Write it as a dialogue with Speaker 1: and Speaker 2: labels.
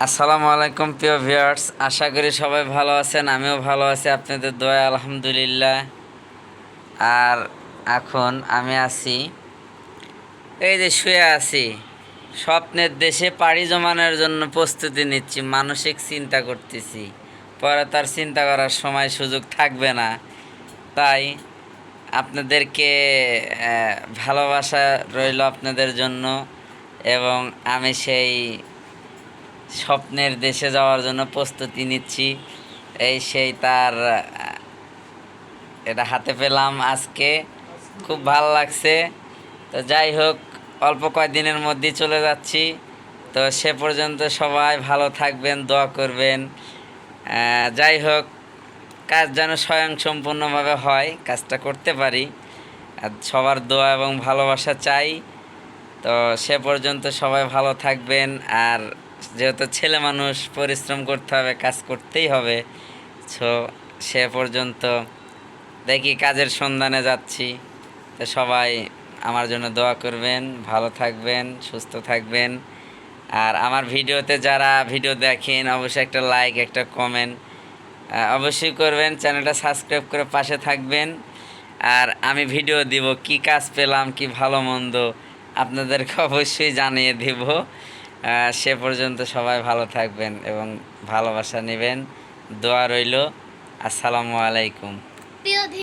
Speaker 1: আসসালামু আলাইকুম প্রিয় ভিউয়ার্স, আশা করি সবাই ভালো আছেন। আমিও ভালো আছি আপনাদের দোয়ায়, আলহামদুলিল্লাহ। আর এখন আমি আছি, এই যে শুয়ে আছি, স্বপ্নের দেশে পাড়ি জমানোর জন্য প্রস্তুতি নিচ্ছি, মানসিক চিন্তা করতেছি। পরে তার চিন্তা করার সময় সুযোগ থাকবে না। তাই আপনাদেরকে ভালোবাসা রইল আপনাদের জন্য, এবং আমি সেই স্বপ্নের দেশে যাওয়ার জন্য প্রস্তুতি নিচ্ছি। এই সেই তার এটা হাতে পেলাম আজকে, খুব ভালো লাগছে। তো যাই হোক, অল্প কয়েকদিনের মধ্যেই চলে যাচ্ছি। তো সে পর্যন্ত সবাই ভালো থাকবেন, দোয়া করবেন। যাই হোক, কাজ যেন স্বয়ংসম্পূর্ণভাবে হয়, কাজটা করতে পারি, আর সবার দোয়া এবং ভালোবাসা চাই। তো সে পর্যন্ত সবাই ভালো থাকবেন। আর যেহেতু ছেলে মানুষ, পরিশ্রম করতে হবে, কাজ করতেই হবে। সো সে পর্যন্ত দেখি, কাজের সন্ধানে যাচ্ছি। তো সবাই আমার জন্য দোয়া করবেন, ভালো থাকবেন, সুস্থ থাকবেন। আর আমার ভিডিওতে যারা ভিডিও দেখেন, অবশ্যই একটা লাইক, একটা কমেন্ট অবশ্যই করবেন। চ্যানেলটা সাবস্ক্রাইব করে পাশে থাকবেন। আর আমি ভিডিও দিব, কি কাজ পেলাম, কি ভালো মন্দ আপনাদেরকে অবশ্যই জানিয়ে দিব। সে পর্যন্ত সবাই ভালো থাকবেন এবং ভালোবাসা নেবেন। দোয়া রইল। আসসালামু আলাইকুম।